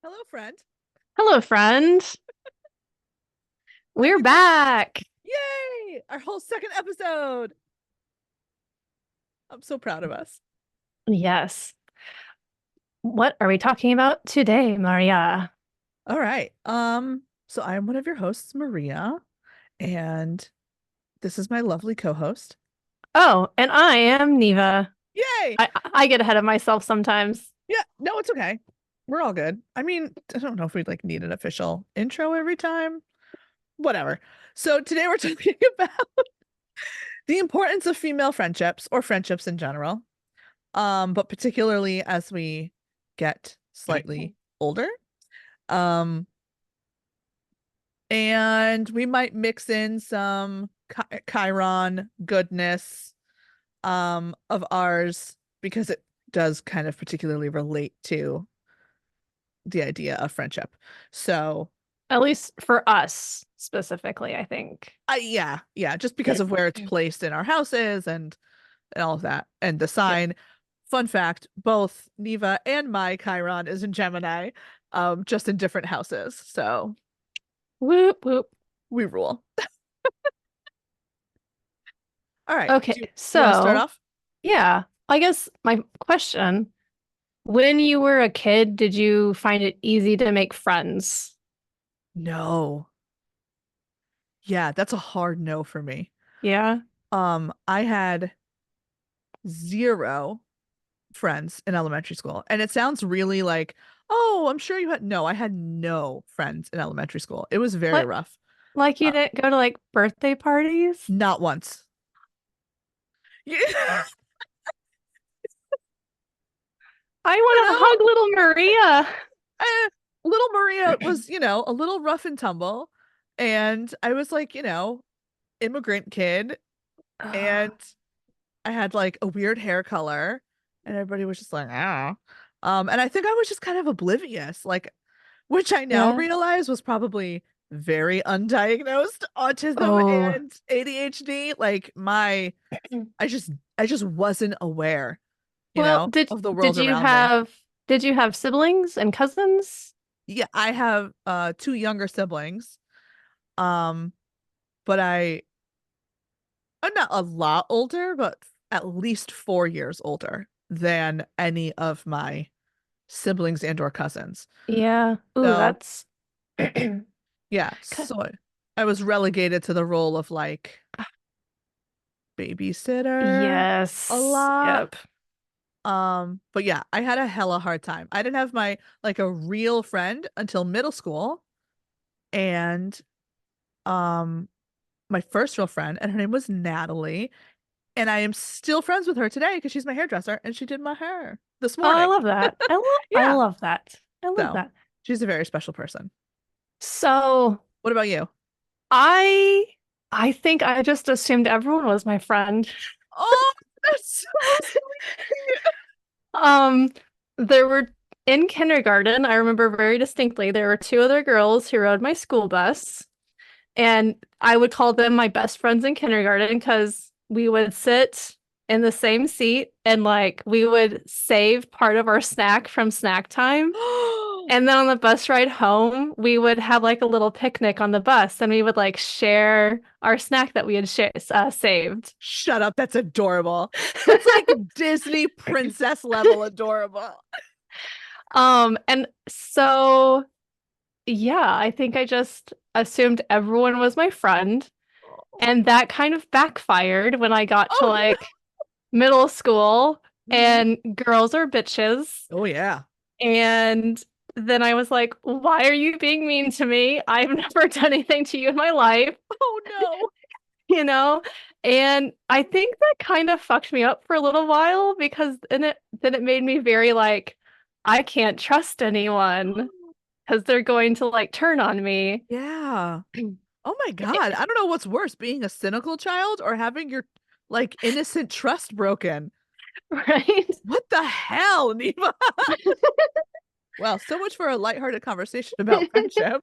Hello, friend. Hello, friend. I We're get to, back. yay! Our whole second episode. I'm so proud of us. Yes. What are we talking about today, Maria? All right. So I'm one of your hosts, Maria, and this is my lovely co-host. Oh, and I am Neva. Yay! I get ahead of myself sometimes. Yeah, no, it's okay. We're all good. I mean, I don't know if we'd like need an official intro every time. Whatever. So today we're talking about the importance of female friendships or friendships in general. But particularly as we get slightly older. Um, and we might mix in some Chiron goodness of ours because it does kind of particularly relate to the idea of friendship. So, At least for us specifically, I think. yeah, just because of where it's placed in our houses and all of that. And the Yep. sign, fun fact, both Neva and my Chiron is in Gemini, just in different houses. So, Whoop whoop. we rule. All right. Do Okay, you want to start so off? yeah, I guess my question, when you were a kid, did you find it easy to make friends? No. Yeah, that's a hard no for me. Yeah. I had zero friends in elementary school. And it sounds really like, oh, I'm sure you had no, I had no friends in elementary school. It was very What, rough. like you Uh, didn't go to like birthday parties? not once. Yeah, I you want to hug know, little Maria. eh, little Maria was, a little rough and tumble. And I was like, immigrant kid. And I had like a weird hair color. And everybody was just like, ah. And I think I was just kind of oblivious. Like, which I now Yeah. realize was probably very undiagnosed autism Oh, and ADHD. Like I just I just wasn't aware, well, did of the did world you around me. have did you have siblings and cousins? Yeah, I have two younger siblings. Um, but I'm not a lot older, but at least 4 years older than any of my siblings and or cousins. Yeah. Ooh, So that's yeah, so I was relegated to the role of like babysitter a yes. lot. Yep. But yeah, I had a hella hard time. I didn't have my like a real friend until middle school, and um my first real friend, and her name was Natalie, and I am still friends with her today because she's my hairdresser and she did my hair this Oh, I morning. love that. I Yeah. love that. I love So that. she's a very special person. So, What about you? I I think I just assumed everyone was my friend. Oh, that's so sweet. Um, there were in kindergarten, I remember very distinctly, there were two other girls who rode my school bus. And I would call them my best friends in kindergarten because we would sit in the same seat and like we would save part of our snack from snack time. And then on the bus ride home, we would have like a little picnic on the bus and we would like share our snack that we had saved. Shut up, that's adorable. That's like Disney princess level adorable. And so yeah, I think I just assumed everyone was my friend. And that kind of backfired when I got to Oh no. like middle school Mhm. and girls are bitches. Oh yeah. And then I was like, why are you being mean to me? I've never done anything to you in my life, Oh no. you know? And I think that kind of fucked me up for a little while because then it made me very like, I can't trust anyone because they're going to like turn on me. Yeah. Oh my God. I don't know what's worse, being a cynical child or having your like innocent trust broken. Right? What the hell, Neva? Well, so much for a lighthearted conversation about friendship.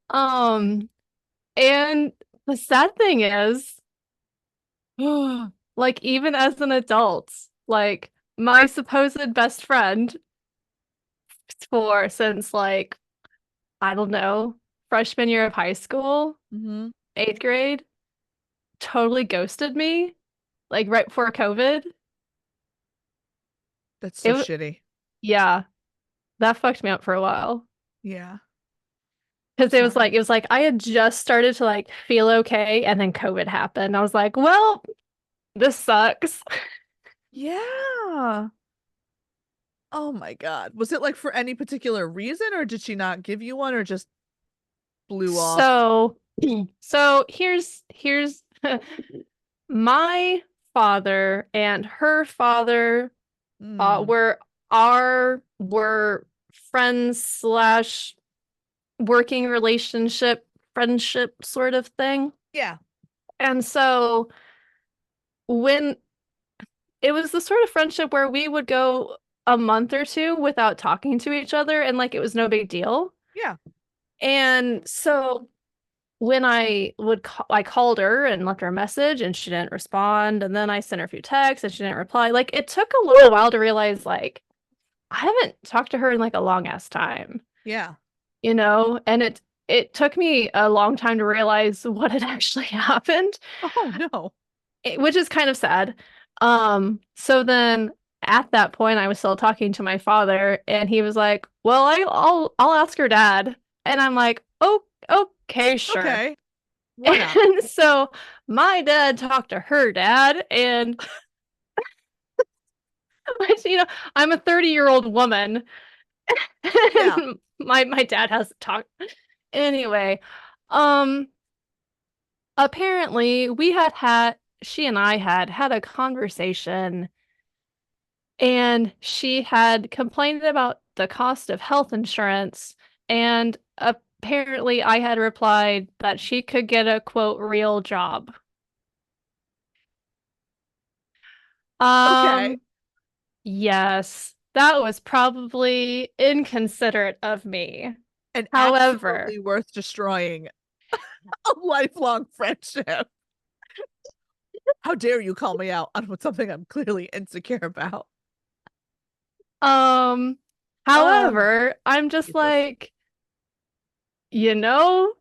Um, and the sad thing is, like even as an adult, like my supposed best friend for since like, I don't know, freshman year of high school, Hmm. 8th grade, totally ghosted me, like right before COVID. That's so It, shitty. yeah, that fucked me up for a while. Yeah. I'm Because sorry. it was like I had just started to like feel okay, and then COVID happened. I was like, well, this sucks. Yeah. Oh my God. Was it like for any particular reason, or did she not give you one, or just blew off? So, so here's my father and her father Hmm. were friends slash working relationship friendship sort of thing. Yeah. And so when it was the sort of friendship where we would go a month or two without talking to each other and like it was no big deal. Yeah. And so when I called her and left her a message and she didn't respond, and then I sent her a few texts and she didn't reply. Like it took a little while to realize like I haven't talked to her in like a long ass time, Yeah. you know? And it took me a long time to realize what had actually happened, Oh no. which is kind of sad. So then at that point I was still talking to my father and he was like, "Well, I'll ask her dad." And I'm like, "Oh, okay, sure." Okay. Why not? And so my dad talked to her dad, and you know, I'm a 30-year-old woman, Yeah. and my dad hasn't talked. Anyway, um, apparently she and I had a conversation, and she had complained about the cost of health insurance, and apparently I had replied that she could get a quote real job. Okay. Um, Yes, that was probably inconsiderate of me. And However, absolutely worth destroying a lifelong friendship. How dare you call me out on something I'm clearly insecure about? um, Oh, I'm just Jesus. like, you know,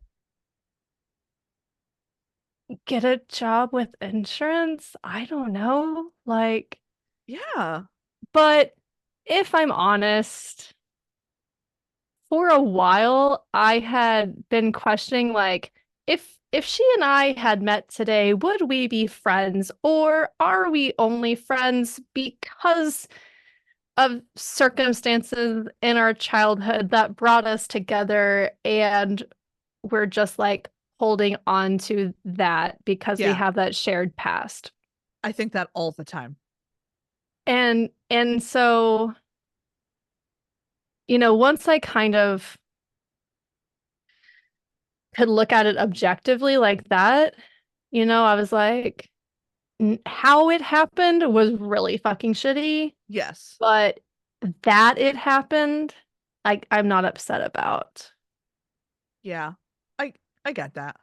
get a job with insurance? I don't know. Like, Yeah. but if I'm honest, for a while I had been questioning like if she and I had met today, would we be friends or are we only friends because of circumstances in our childhood that brought us together and we're just like holding on to that because we Yeah. have that shared past. I think that all the time. And so, you know, once I kind of could look at it objectively like that, you know, I was like, how it happened was really fucking shitty, Yes. but that it happened, I'm not upset about Yeah. I I get that.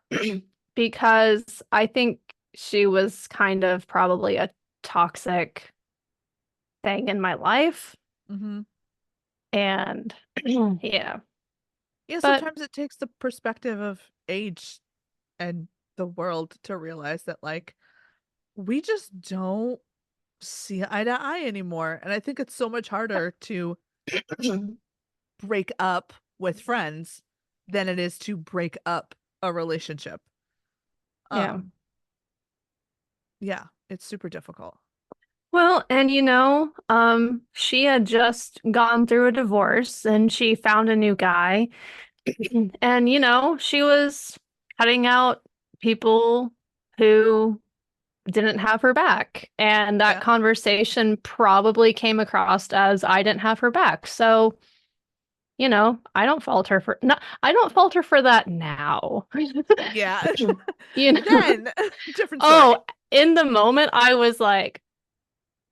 because I think she was kind of probably a toxic thing in my life. Hmm. And yeah, Yeah, but sometimes it takes the perspective of age and the world to realize that like we just don't see eye to eye anymore. And I think it's so much harder to break up with friends than it is to break up a relationship. yeah. Um, yeah, it's super difficult. Well, and you know, she had just gone through a divorce and she found a new guy. And, you know, she was cutting out people who didn't have her back. And that Yeah. conversation probably came across as I didn't have her back. So, you know, I don't fault her for that now. Yeah. You know, Then different story. oh, in the moment I was like,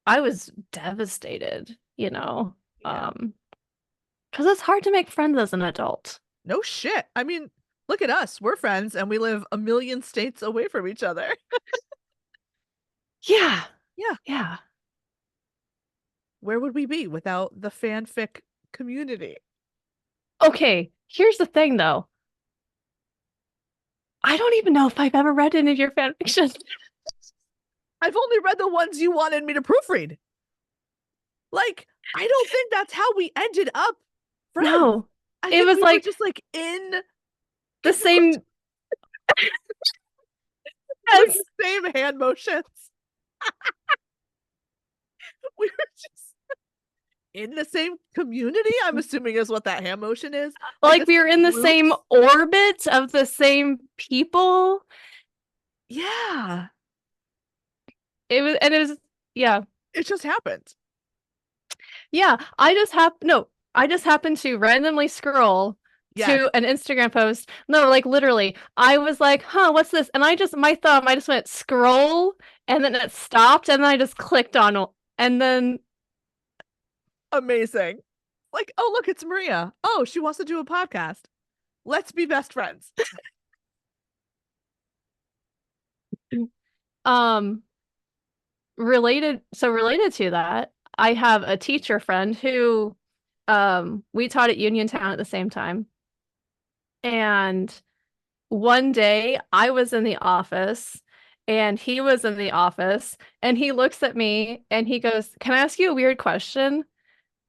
I was devastated, you know. Yeah. Because it's hard to make friends as an adult. No shit. I mean, look at us. We're friends and we live a million states away from each other. Yeah. Yeah. Yeah. Where would we be without the fanfic community? Okay, here's the thing though. I don't even know if I've ever read any of your fan fiction. I've only read the ones you wanted me to proofread. Like, I don't think that's how we ended up friends. No. I It think was we were like just like in the same doing as the same hand motions. We were just in the same community, I'm assuming is what that hand motion is. Like like the we were in same the same groups. orbit of the same people. Yeah. It was yeah. It just happened. Yeah, I just happened to randomly scroll Yes. to an Instagram post. No, like literally, I was like, "Huh, what's this?" And I just went scroll, and then it stopped, and then I just clicked on it, and then Amazing. Like, oh, look, it's Maria. Oh, she wants to do a podcast. Let's be best friends. um related to that, I have a teacher friend who we taught at Uniontown at the same time. And one day I was in the office and he was in the office and he looks at me and he goes, "Can I ask you a weird question?"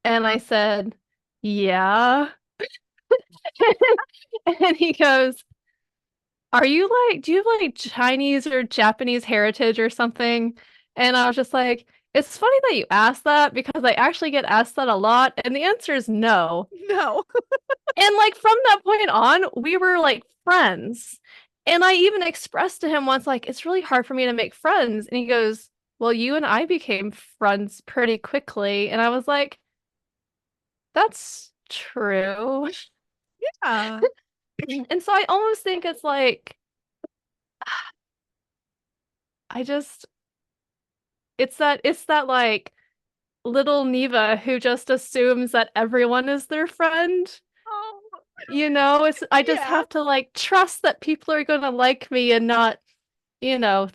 And I said, "Yeah." And he goes, do you have like Chinese or Japanese heritage or something?" And I was just like, "It's funny that you asked that because I actually get asked that a lot." And the answer is no. No. And like from that point on, we were like friends. And I even expressed to him once, like, it's really hard for me to make friends. And he goes, "Well, you and I became friends pretty quickly." And I was like, "That's true." Yeah. And so I almost think it's like, I just, it's that like little Neva who just assumes that everyone is their friend. Oh, You know, I just yeah. have to like trust that people are gonna like me and not,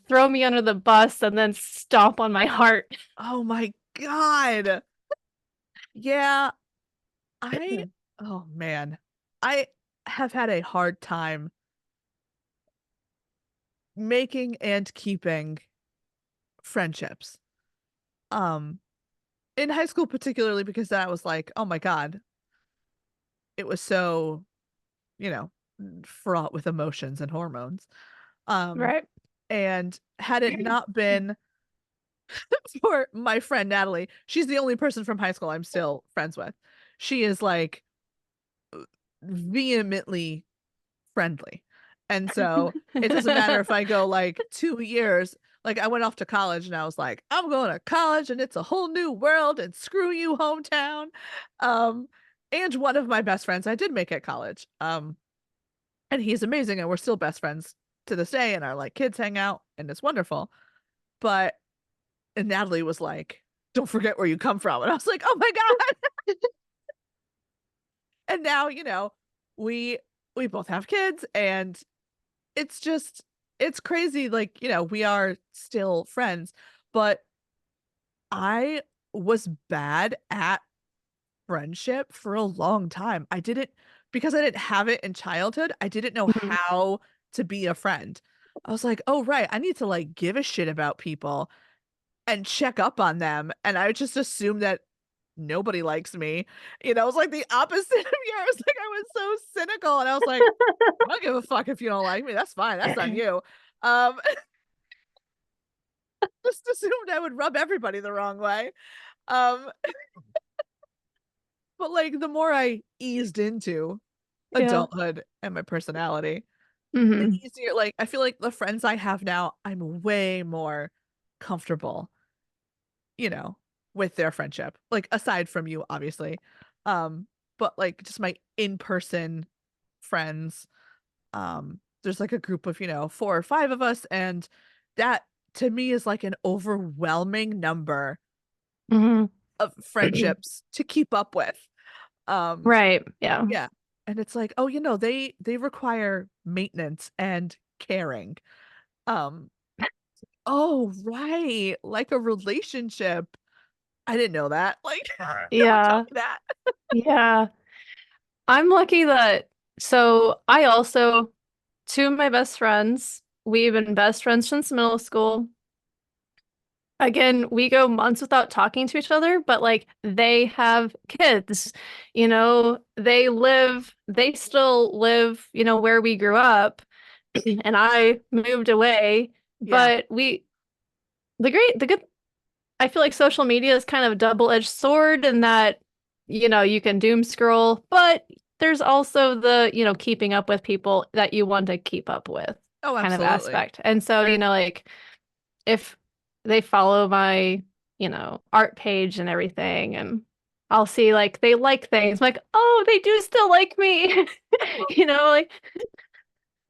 throw me under the bus and then stomp on my heart. Oh my God. Yeah. I, oh man. I have had a hard time making and keeping friendships. Um, in high school particularly because that was like, oh my God, it was so, you know, fraught with emotions and hormones. Um, Right. and had it not been for my friend Natalie, she's the only person from high school I'm still friends with. She is like vehemently friendly. And so it doesn't matter if I go like 2 years, like I went off to college and I was like, I'm going to college and it's a whole new world and screw you, hometown. Um, and one of my best friends I did make at college. And he's amazing and we're still best friends to this day and our like kids hang out and it's wonderful. But and Natalie was like, don't forget where you come from. And I was like, oh my God. And now, we both have kids and it's just it's crazy. Like, we are still friends, but I was bad at friendship for a long time. I didn't because I didn't have it in childhood, I didn't know Mhm. how to be a friend. I was like, "Oh, right, I need to like give a shit about people and check up on them." And I just assumed that nobody likes me. It was like the opposite of yours. Like I was so cynical and I was like, I don't give a fuck if you don't like me. That's fine. That's on you. Um, just assumed I would rub everybody the wrong way. Um, but like the more I eased into Yeah. adulthood and my personality, the Hmm. easier, like, I feel like the friends I have now, I'm way more comfortable, you know, with their friendship. Like aside from you, obviously. Um, but like just my in-person friends, there's like a group of, 4 or 5 of us, and that to me is like an overwhelming number Hmm. of friendships to keep up with. Um, Right. Yeah. yeah. And it's like, oh, they require maintenance and caring. Um, oh, right. Like a relationship. I didn't know that. Like, don't tell Yeah. me that. Yeah. I'm lucky that so I also two of my best friends, we've been best friends since middle school. Again, we go months without talking to each other, but like they have kids, they still live, where we grew up, and I moved away. Yeah. But the good, I feel like social media is kind of a double-edged sword in that, you can doom scroll, but there's also the, keeping up with people that you want to keep up with Oh, kind of absolutely. aspect. And so, like if they follow my, art page and everything, and I'll see like they like things, I'm like, oh, they do still like me. Like,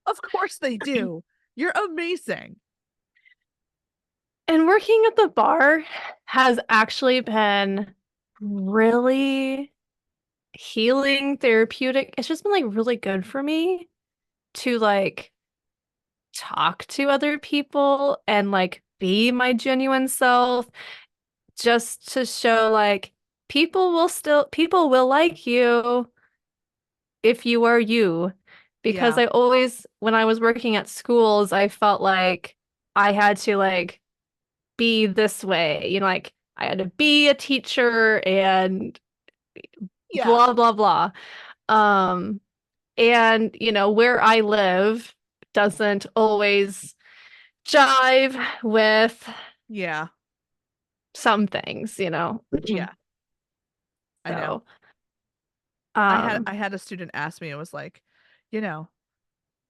Of course they do. You're amazing. and working at the bar has actually been really healing, therapeutic. It's just been like really good for me to like talk to other people and like be my genuine self, just to show like people will like you if you are you. Because Yeah. I always, when I was working at schools, I felt like I had to like be this way, like I had to be a teacher and Yeah. blah blah blah. Um, and where I live doesn't always jive with Yeah. some things. Yeah. I know. So, I had a student ask me, it was like, you know,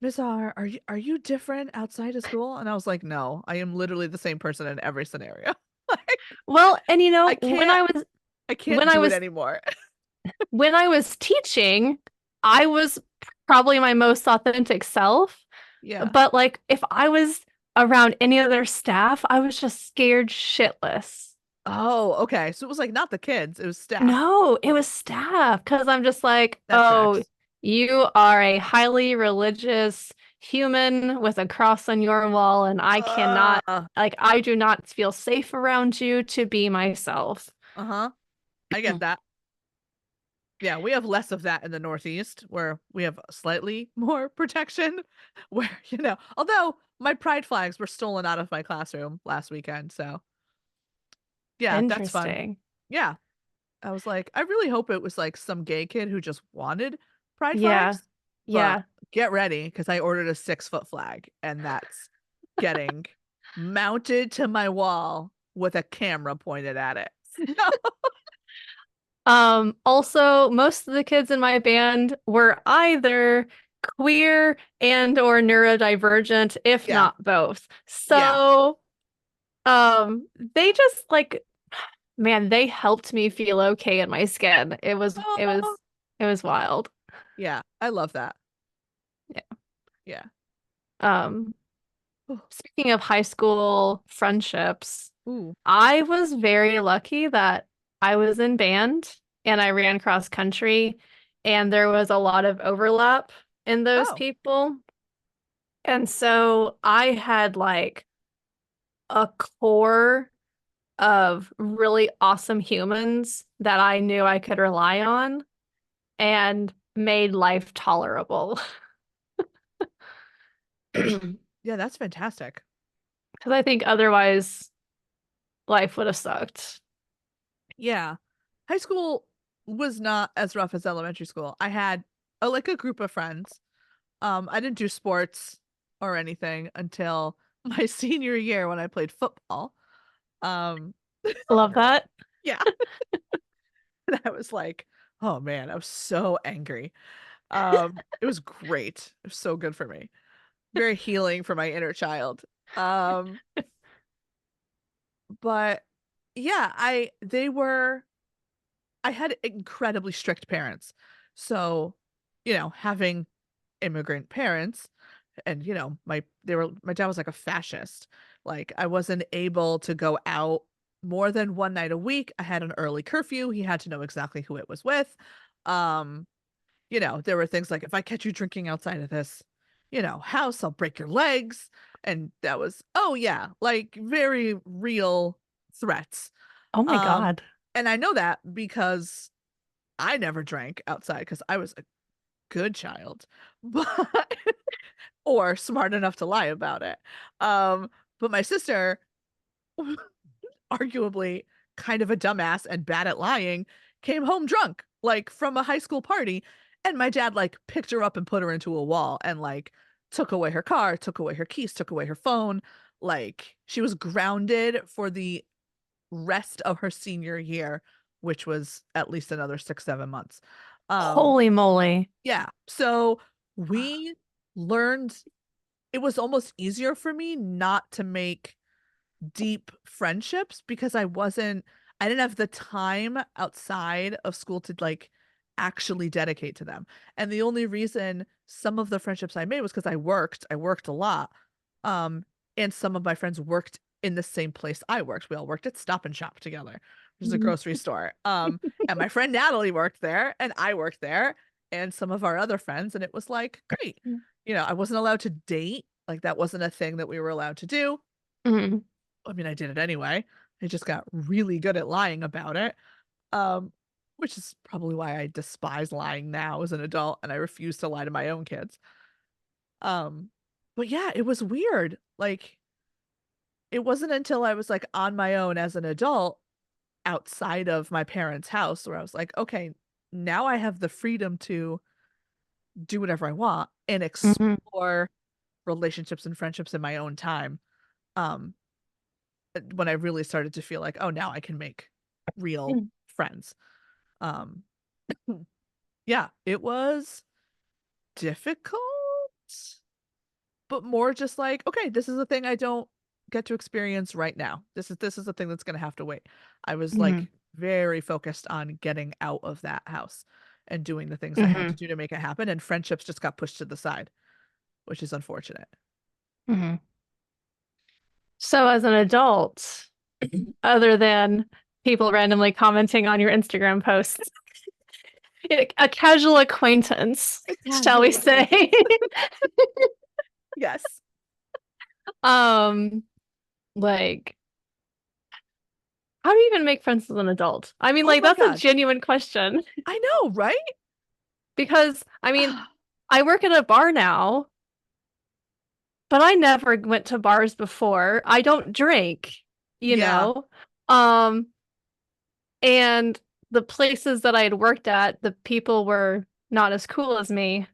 Miss R, are you different outside of school? And I was like, no, I am literally the same person in every scenario. Like, well, and I can't I when can't I do it was anymore. when I was teaching, I was probably my most authentic self. Yeah. But like if I was around any other staff, I was just scared shitless. Oh, okay. So it was like not the kids, it was staff. No, it was staff because I'm just like, That oh, tracks. you are a highly religious human with a cross on your wall, and Uh, I do not feel safe around you to be myself. uh-huh. I get that. Yeah, we have less of that in the Northeast where we have slightly more protection. Where, although my pride flags were stolen out of my classroom last weekend. So, yeah, that's fun. Interesting. Yeah. I was like, I really hope it was like some gay kid who just wanted pride Yeah. flags, but Yeah. get ready because I ordered a 6-foot flag and that's getting mounted to my wall with a camera pointed at it. Also, most of the kids in my band were either queer and or neurodivergent, if Yeah. not both. Yeah. So, they just like, man, they helped me feel okay in my skin. Oh, It was wild. yeah. I love that. Yeah. Yeah. Um, Ooh. Speaking of high school friendships, Ooh. I was very lucky that I was in band and I ran cross country, and there was a lot of overlap in those Oh. people. And so I had like a core of really awesome humans that I knew I could rely on and made life tolerable. Because Yeah, that's fantastic. I think otherwise life would have sucked. Yeah. High school was not as rough as elementary school. I had like a group of friends. I didn't do sports or anything until my senior year when I played football. Um, Love that. yeah. And I was like, oh man, I was so angry. It was great. It was so good for me. Very healing for my inner child. Um, but yeah, I had incredibly strict parents. So, having immigrant parents and my dad was like a fascist. Like I wasn't able to go out more than one night a week. I had an early curfew. He had to know exactly who it was with. Um, there were things like if I catch you drinking outside of this, house, I'll break your legs. And that was, oh yeah, like very real threats. Oh my Um, God. and I know that because I never drank outside because I was good child, but or smart enough to lie about it. But my sister, arguably kind of a dumbass and bad at lying, came home drunk, like from a high school party. And my dad like picked her up and put her into a wall and like took away her car, took away her keys, took away her phone. Like she was grounded for the rest of her senior year, which was at least another 6, 7 months. Um, Holy moly. yeah. So we learned it was almost easier for me not to make deep friendships because I didn't have the time outside of school to like actually dedicate to them. And the only reason some of the friendships I made was because I worked a lot. Um, and some of my friends worked in the same place I worked. We all worked at Stop and Shop together, which is a grocery store. And my friend Natalie worked there and I worked there and some of our other friends. And it was like, great. You know, I wasn't allowed to date. Like that wasn't a thing that we were allowed to do. Mhm. I mean, I did it anyway. I just got really good at lying about it. Um, which is probably why I despise lying now as an adult and I refuse to lie to my own kids. Um, but yeah, it was weird. Like it wasn't until I was like on my own as an adult outside of my parents' house where I was like, okay, now I have the freedom to do whatever I want and Mhm. explore relationships and friendships in my own time. Um, when I really started to feel like, oh, now I can make real Mhm. friends. Um, yeah, it was difficult, but more just like, okay, this is a thing I don't get to experience right now. This is a thing that's gonna have to wait. I was Mhm. like very focused on getting out of that house and doing the things I had to Mhm. do to make it happen, and friendships just got pushed to the side, which is unfortunate. Mhm. So as an adult, other than people randomly commenting on your Instagram posts, a casual acquaintance, A shall we casual say? acquaintance. Yes. Um, like, how do you even make friends as an adult? I mean, Oh like, my that's a God. genuine question I know, right? because, I mean, I work at a bar now, but I never went to bars before. I don't drink, you Yeah. know? Um, and the places that I had worked at, the people were not as cool as me.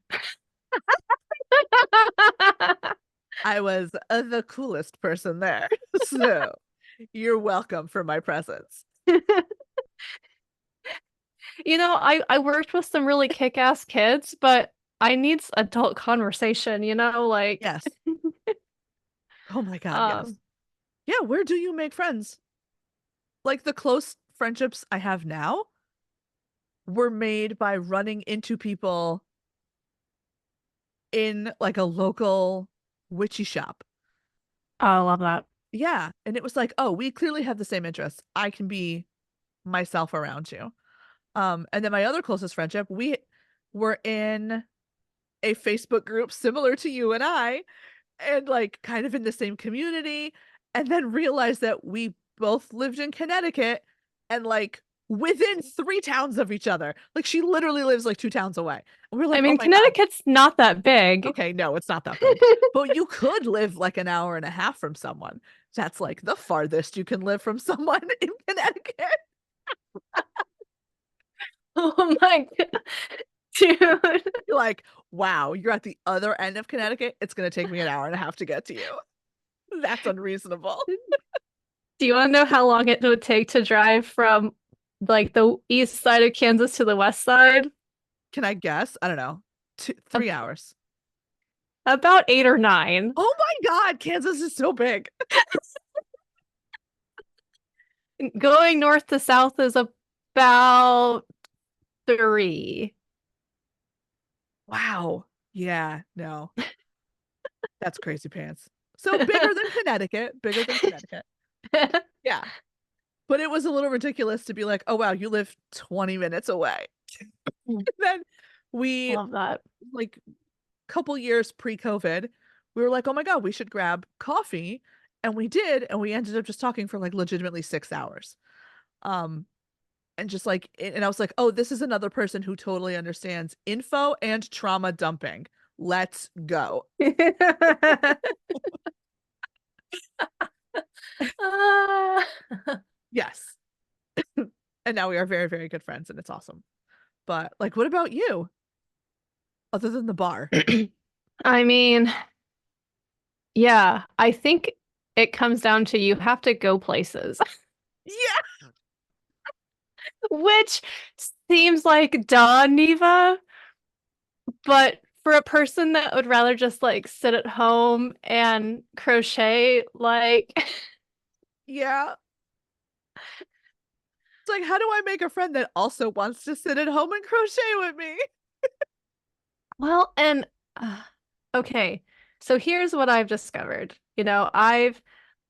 I was the coolest person there. So you're welcome for my presence. You know, I worked with some really kick-ass kids, but I need adult conversation, you know, like Yes. Oh my God, yes. um Yeah, where do you make friends? Like the close friendships I have now were made by running into people in like a local witchy shop. oh, I love that. Yeah. And it was like, oh, we clearly have the same interests. I can be myself around you. And then my other closest friendship, we were in a Facebook group similar to you and I, and like kind of in the same community, and then realized that we both lived in Connecticut and like within 3 towns of each other. Like she literally lives like 2 towns away. And we're I like, oh mean, my God. Connecticut's not that big. Okay, no, it's not that big. But you could live like an hour and a half from someone. That's like the farthest you can live from someone in Connecticut. Oh my God. Dude. You're like, wow, you're at the other end of Connecticut. It's gonna take me an hour and a half to get to you. That's unreasonable. Do you want to know how long it would take to drive from like the east side of Kansas to the west side? Can I guess? I don't know. Two, A- 3 hours. About 8 or 9. Oh my God, Kansas is so big. Going north to south is about 3. Wow. Yeah, no, that's crazy pants. So bigger than Connecticut, bigger than Connecticut. Yeah. But it was a little ridiculous to be like, oh wow, you live 20 minutes away. Then we Love that. like couple years pre-COVID, we were like, oh my God, we should grab coffee. And we did, and we ended up just talking for like legitimately 6 hours. Um, and just like, and I was like, oh, this is another person who totally understands info and trauma dumping. Let's go. Ah. Yes. And now we are very, very good friends, and it's awesome. But like, what about you? Other than the bar? I mean, yeah, I think it comes down to you have to go places, Yeah. which seems like duh, Neva, but for a person that would rather just like sit at home and crochet, like, Yeah. It's like, how do I make a friend that also wants to sit at home and crochet with me? well, and uh, okay, so here's what I've discovered.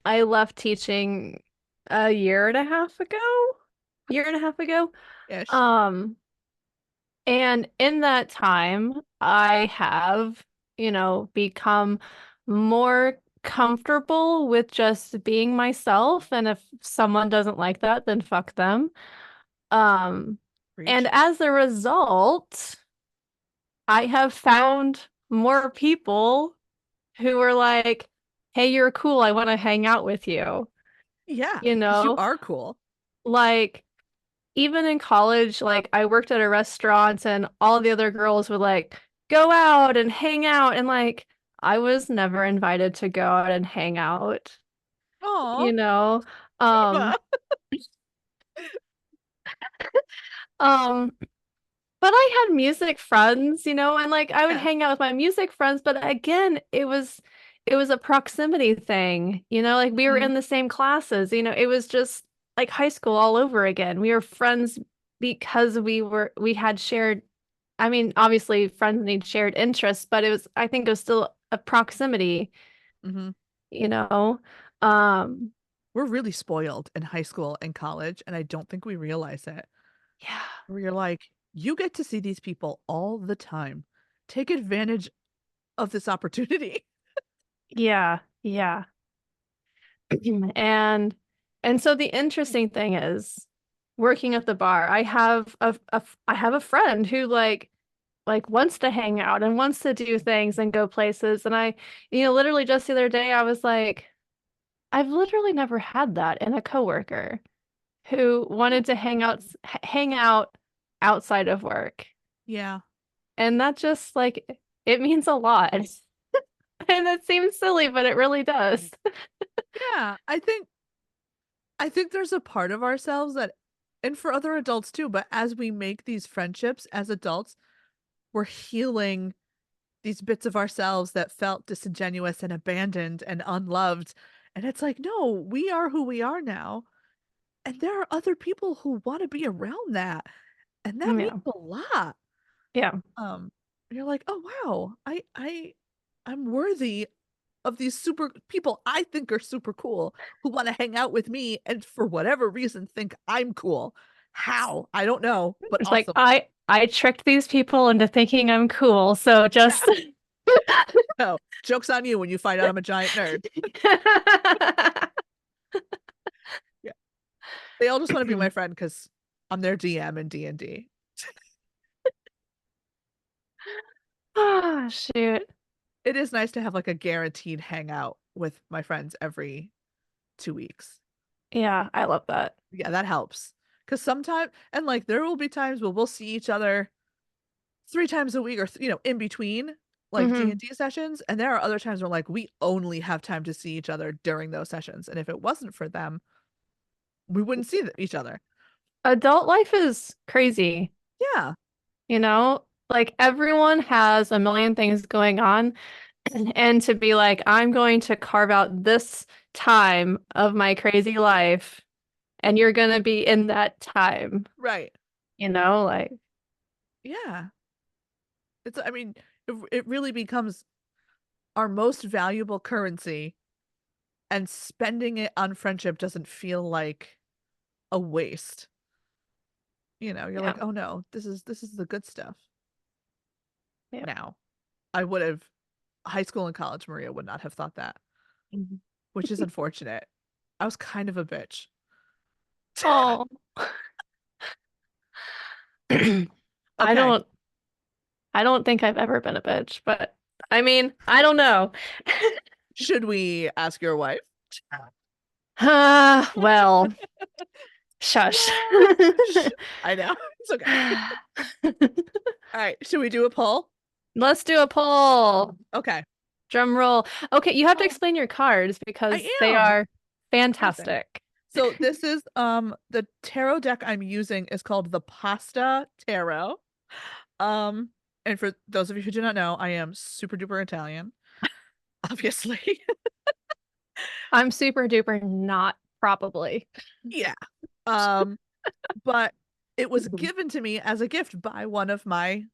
I left teaching a year and a half ago. Ish. Um, and in that time, I have, become more comfortable with just being myself. And if someone doesn't like that, then fuck them. Um, and Preach. as a result, I have found more people who are like, hey, you're cool. I want to hang out with you. Yeah, You because you know, are cool. like even in college, like I worked at a restaurant and all the other girls would like go out and hang out and like I was never invited to go out and hang out, Aw, you know. Eva. Um um but I had music friends, and like I would Yeah. hang out with my music friends, but again, it was a proximity thing, like we were Mhm. in the same classes, it was just like high school all over again. We were friends because we had shared, I mean, obviously friends need shared interests, but I think it was still a proximity, Mhm. you know? Um, We're really spoiled in high school and college, and I don't think we realize it. yeah, Where you're like, you get to see these people all the time. Take advantage of this opportunity. yeah, yeah. And and so the interesting thing is working at the bar, I have a friend who like wants to hang out and wants to do things and go places. And literally just the other day I was like, I've literally never had that in a coworker who wanted to hang out outside of work. Yeah. And that just like it means a lot. And it seems silly, but it really does. Yeah. I think there's a part of ourselves that, and for other adults too, but as we make these friendships as adults, we're healing these bits of ourselves that felt disingenuous and abandoned and unloved. And it's like, no, we are who we are now. And there are other people who want to be around that. And that means Yeah. a lot. Yeah. You're like, oh wow, I'm worthy of these super people I think are super cool who want to hang out with me and for whatever reason think I'm cool. How? I don't know, but It's like awesome. I tricked these people into thinking I'm cool. So just No, joke's on you when you find out I'm a giant nerd. Yeah. They all just want to be my friend because I'm their DM in D&D. Oh, shoot. It is nice to have like a guaranteed hangout with my friends every 2 weeks. Yeah, I love that. Yeah, that helps. Because sometimes, and like there will be times where we'll see each other 3 times a week or, in between like Hmm. D&D sessions. And there are other times where like we only have time to see each other during those sessions. And if it wasn't for them, we wouldn't see each other. Adult life is crazy, Yeah. Like everyone has a million things going on, and to be like, I'm going to carve out this time of my crazy life, and you're gonna be in that time, Right. like, Yeah. I mean, it really becomes our most valuable currency, and spending it on friendship doesn't feel like a waste. You're yeah, like, oh no, this is the good stuff. yeah. Now, I would have high school and college, Maria would not have thought that, Mhm. which is unfortunate. I was kind of a bitch. Oh, I Okay. don't I don't think I've ever been a bitch, but I mean, I don't know. Should we ask your wife? Well, shush. Shh. I know. It's okay. All right. Should we do a poll? Let's do a poll. Okay. Drum roll. Okay, you have to Oh, explain your cards I because they am. are Amazing. fantastic. So this is the tarot deck I'm using is called the Pasta Tarot. Um, and for those of you who do not know, I am super duper Italian, obviously. I'm super duper not probably. Yeah. Um, but it was given to me as a gift by one of my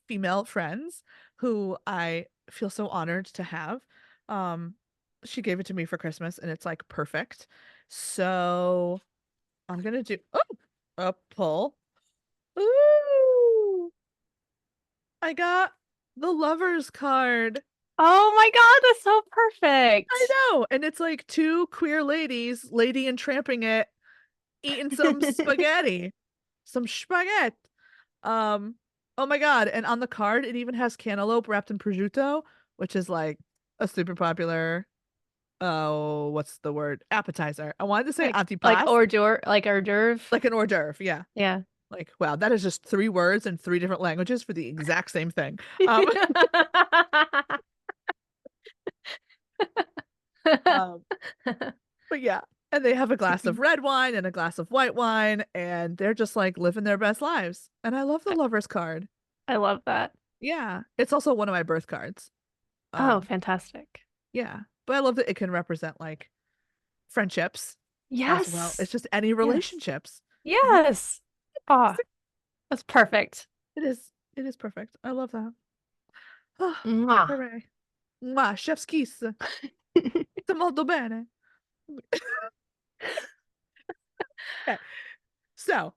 female friends who I feel so honored to have. Um, she gave it to me for Christmas and it's like perfect. So I'm gonna do a pull. Ooh, I got the lovers card. Oh my God, that's so I perfect. know. And it's like two queer ladies, lady and tramping it, eating some spaghetti. Some spaghetti. Um, oh my God. And on the card, it even has cantaloupe wrapped in prosciutto, which is like a super popular, oh, what's the word? Appetizer. I wanted to say Like antipasto, hors d'oeuvre. like an hors d'oeuvre. Yeah. Yeah. Like, wow, that is just three words in three different languages for the exact same thing. Um, um, but yeah. And they have a glass of red wine and a glass of white wine, and they're just like living their best lives. And I love the lover's card. I love that. Yeah. It's also one of my birth cards. Oh, Um, fantastic. yeah. But I love that it can represent like friendships as well. Yes. It's just any Yes. relationships. Yeah. Yes. Oh, that's perfect. It is. It is perfect. I love that. Oh, Mwah. hooray. Mwah, chef's kiss. Sta molto bene. Okay. So,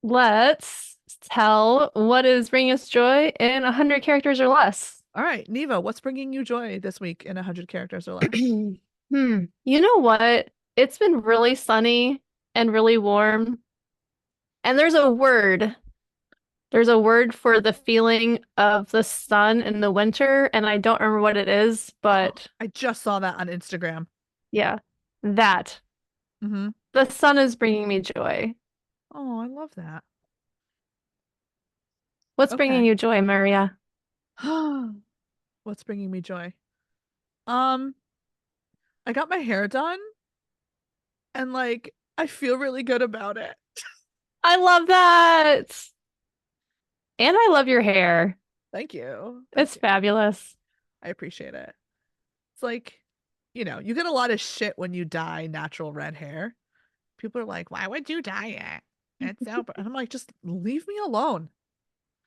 Let's tell what is bringing us joy in 100 characters or less. all right, Neva, what's bringing you joy this week in 100 characters or less? You know what? It's been really sunny and really warm. And there's a word. There's a word for the feeling of the sun in the winter, and I don't remember what it is, but I just saw that on Instagram. yeah, that. Mm-hmm. The sun is bringing me joy. Oh, I love that. What's bringing Okay. you joy, Maria? What's bringing me joy? Um, I got my hair done and like I feel really good about it. I love that. And I love your hair. Thank you. Thank It's you. I I appreciate it. It's like, you get a lot of shit when you dye natural red hair. People are like, why would you dye it? It's so, and I'm like, just leave me alone.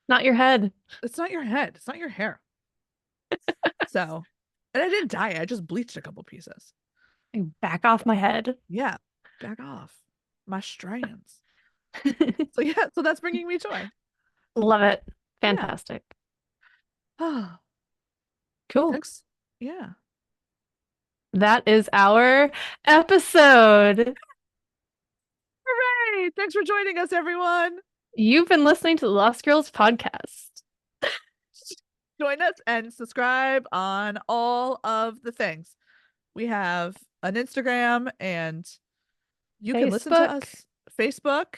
Not your head. It's not your head. It's not your hair. So, and I didn't dye it. I just bleached a couple pieces. Back off my head. Yeah, back off my strands. So yeah, so that's bringing me joy. Love it. Yeah. Fantastic. Oh, Cool. thanks. Yeah. That is our episode. Hooray! Thanks for joining us, everyone. You've been listening to the Lost Girls podcast. Join us and subscribe on all of the things. We have an Instagram and you can listen to Facebook. us. Facebook.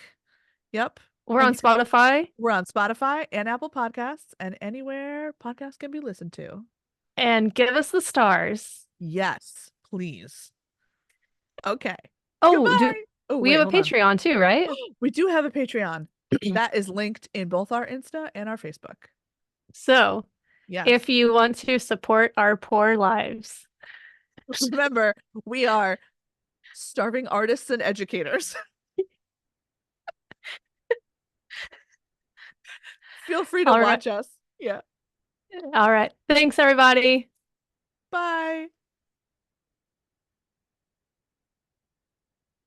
Yep. We're And on you can, Spotify we're on Spotify and Apple Podcasts and anywhere podcasts can be listened to. and give us the stars. Yes, please. Okay. Oh, Goodbye. Oh, we wait, have a hold on. Patreon too, right? We do have a Patreon. That is linked in both our Insta and our Facebook. So, Yes. if you want to support our poor lives, Remember, we are starving artists and educators. Feel free to all right. watch us. Yeah. All right. Thanks, everybody. Bye.